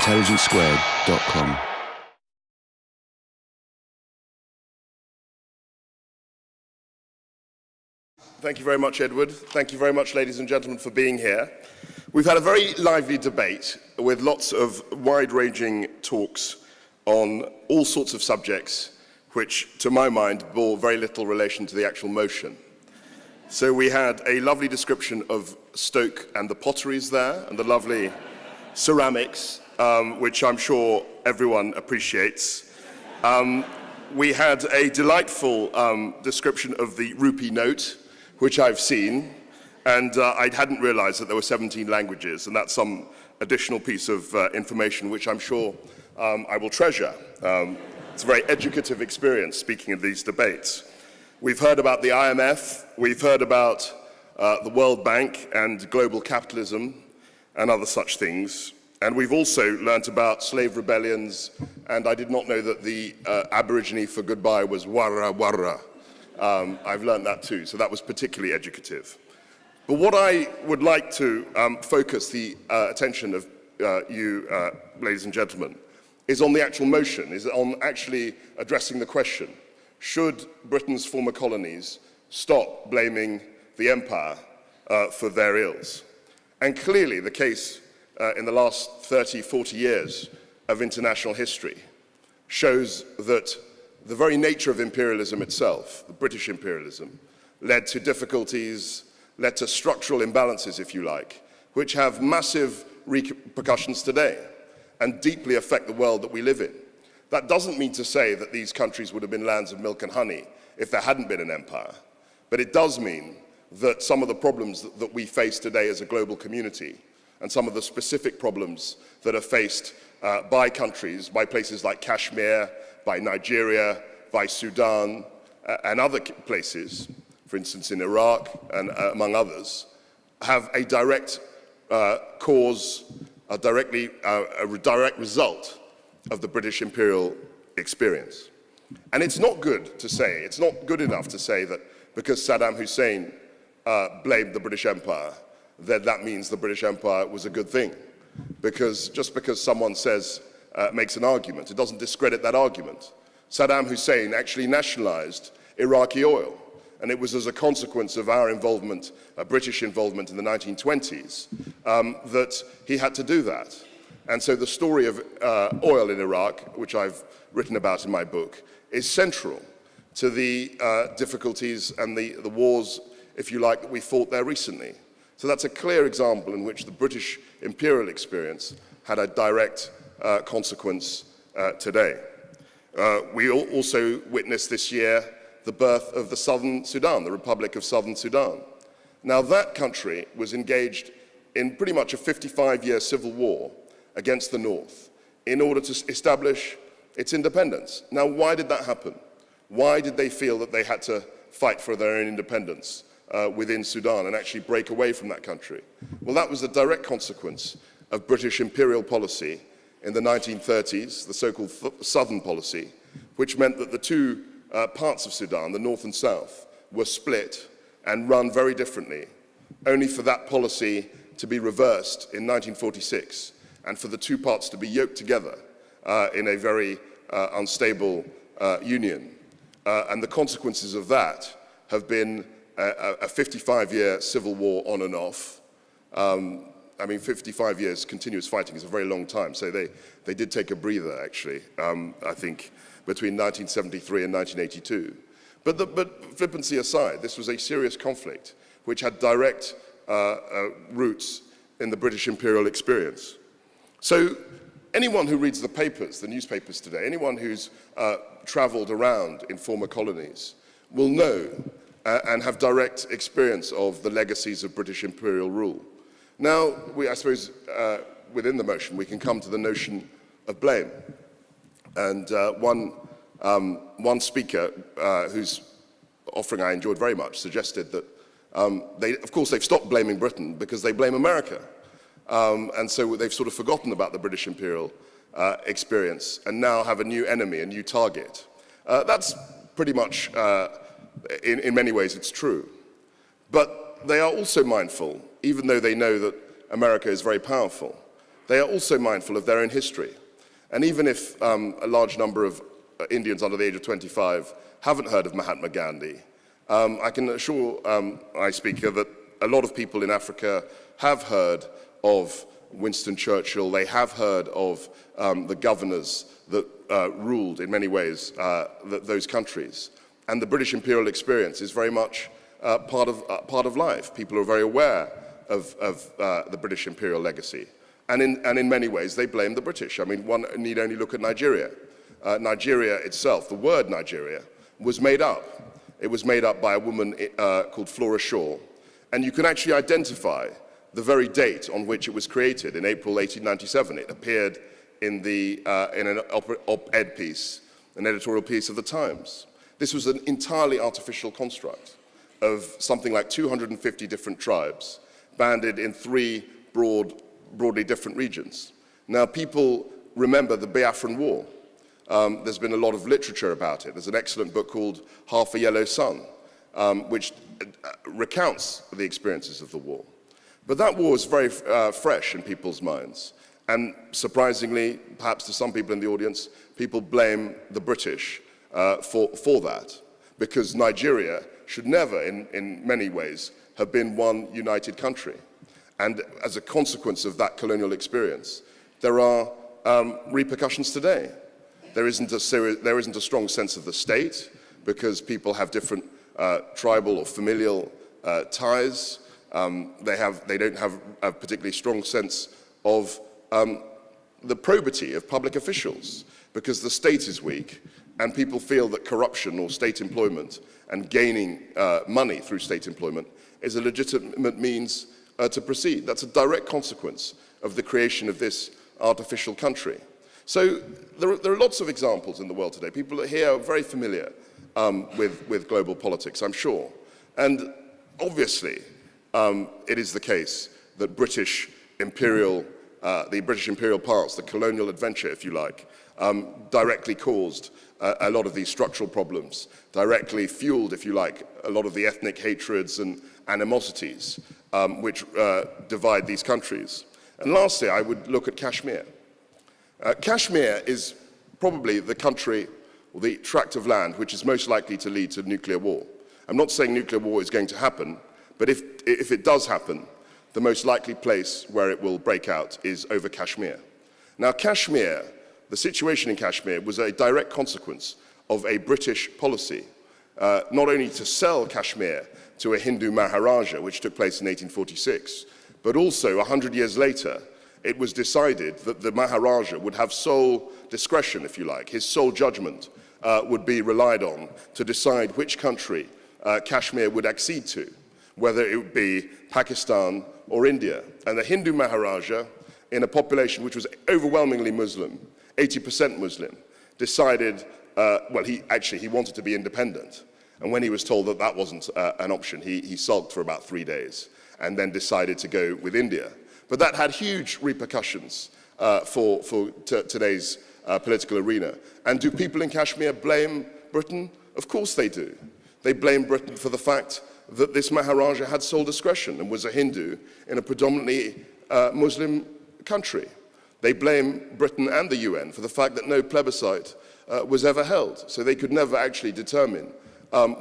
intelligencesquared.com. Thank you very much, Edward. Thank you very much, ladies and gentlemen, for being here. We've had a very lively debate with lots of wide-ranging talks on all sorts of subjects, which, to my mind, bore very little relation to the actual motion. So we had a lovely description of Stoke and the potteries there, and the lovely ceramics, which I'm sure everyone appreciates. We had a delightful description of the rupee note, which I've seen, and I hadn't realized that there were 17 languages, and that's some additional piece of information which I'm sure I will treasure. It's a very educative experience speaking of these debates. We've heard about the IMF, we've heard about the World Bank and global capitalism and other such things, and we've also learnt about slave rebellions, and I did not know that the Aborigine for goodbye was warra warra. I've learned that too, so that was particularly educative. But what I would like to focus the attention of you, ladies and gentlemen, is on the actual motion, is on actually addressing the question, should Britain's former colonies stop blaming the empire for their ills? And clearly the case in the last 30, 40 years of international history shows that the very nature of imperialism itself, the British imperialism, led to difficulties, led to structural imbalances, if you like, which have massive repercussions today and deeply affect the world that we live in. That doesn't mean to say that these countries would have been lands of milk and honey if there hadn't been an empire, but it does mean that some of the problems that we face today as a global community and some of the specific problems that are faced by countries, by places like Kashmir, by Nigeria, by Sudan, and other places, for instance in Iraq and among others, have a direct cause, a direct result of the British imperial experience. And it's not good to say, it's not good enough to say that because Saddam Hussein blamed the British Empire, that means the British Empire was a good thing. Because just because someone says, makes an argument, it doesn't discredit that argument. Saddam Hussein actually nationalized Iraqi oil, and it was as a consequence of our involvement, British involvement in the 1920s, that he had to do that. And so the story of oil in Iraq, which I've written about in my book, is central to the difficulties and the wars, if you like, that we fought there recently. So that's a clear example in which the British imperial experience had a direct consequence today. We also witnessed this year the birth of the Southern Sudan, the Republic of Southern Sudan. Now that country was engaged in pretty much a 55-year civil war against the North in order to establish its independence. Now why did that happen? Why did they feel that they had to fight for their own independence within Sudan and actually break away from that country? Well, that was a direct consequence of British imperial policy in the 1930s, the so-called Southern policy, which meant that the two parts of Sudan, the North and South, were split and run very differently, only for that policy to be reversed in 1946 and for the two parts to be yoked together in a very unstable union. And the consequences of that have been a 55-year civil war on and off. I mean, 55 years continuous fighting is a very long time, so they did take a breather, actually, I think, between 1973 and 1982. But flippancy aside, this was a serious conflict which had direct roots in the British imperial experience. So anyone who reads the papers, the newspapers today, anyone who's traveled around in former colonies will know and have direct experience of the legacies of British imperial rule. Now, I suppose, within the motion, we can come to the notion of blame. And one speaker whose offering I enjoyed very much suggested that, of course, they've stopped blaming Britain because they blame America. And so they've sort of forgotten about the British imperial experience and now have a new enemy, a new target. That's pretty much, in many ways, it's true. But they are also mindful, even though they know that America is very powerful, they are also mindful of their own history. And even if a large number of Indians under the age of 25 haven't heard of Mahatma Gandhi, I can assure my speaker that a lot of people in Africa have heard of Winston Churchill. They have heard of the governors that ruled in many ways those countries. And the British imperial experience is very much part of life. People are very aware of the British imperial legacy. And in many ways, they blame the British. I mean, one need only look at Nigeria. Nigeria itself, the word Nigeria, was made up. It was made up by a woman called Flora Shaw. And you can actually identify the very date on which it was created, in April 1897. It appeared in an op-ed piece, an editorial piece of the Times. This was an entirely artificial construct of something like 250 different tribes, banded in 3 broadly different regions. Now, people remember the Biafran War. There's been a lot of literature about it. There's an excellent book called Half a Yellow Sun, which recounts the experiences of the war. But that war is very fresh in people's minds. And surprisingly, perhaps to some people in the audience, people blame the British for that, because Nigeria should never, in many ways, have been one united country. And as a consequence of that colonial experience, there are repercussions today. There isn't a strong sense of the state, because people have different tribal or familial ties. They don't have a particularly strong sense of the probity of public officials, because the state is weak, and people feel that corruption or state employment and gaining money through state employment is a legitimate means to proceed. That's a direct consequence of the creation of this artificial country. So there are lots of examples in the world today. People here are very familiar with global politics, I'm sure. And obviously, it is the case that the British imperial past, the colonial adventure, if you like, directly caused a lot of these structural problems, directly fueled, if you like, a lot of the ethnic hatreds and animosities which divide these countries. And lastly, I would look at Kashmir. Kashmir is probably the country or the tract of land which is most likely to lead to nuclear war. I'm not saying nuclear war is going to happen, but if it does happen, the most likely place where it will break out is over Kashmir. Now, Kashmir, the situation in Kashmir was a direct consequence of a British policy, not only to sell Kashmir to a Hindu Maharaja, which took place in 1846, but also 100 years later, it was decided that the Maharaja would have sole discretion, if you like. His sole judgment would be relied on to decide which country Kashmir would accede to, whether it would be Pakistan or India. And the Hindu Maharaja, in a population which was overwhelmingly Muslim, 80% Muslim, decided, he wanted to be independent. And when he was told that that wasn't an option, he sulked for about 3 days and then decided to go with India. But that had huge repercussions for today's political arena. And do people in Kashmir blame Britain? Of course they do. They blame Britain for the fact that this Maharaja had sole discretion and was a Hindu in a predominantly Muslim country. They blame Britain and the UN for the fact that no plebiscite was ever held, so they could never actually determine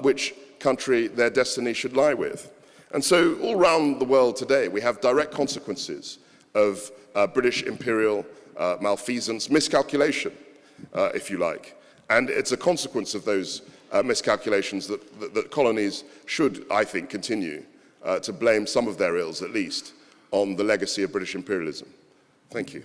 which country their destiny should lie with. And so all around the world today, we have direct consequences of British imperial malfeasance, miscalculation, if you like. And it's a consequence of those miscalculations that colonies should, I think, continue to blame some of their ills, at least, on the legacy of British imperialism. Thank you.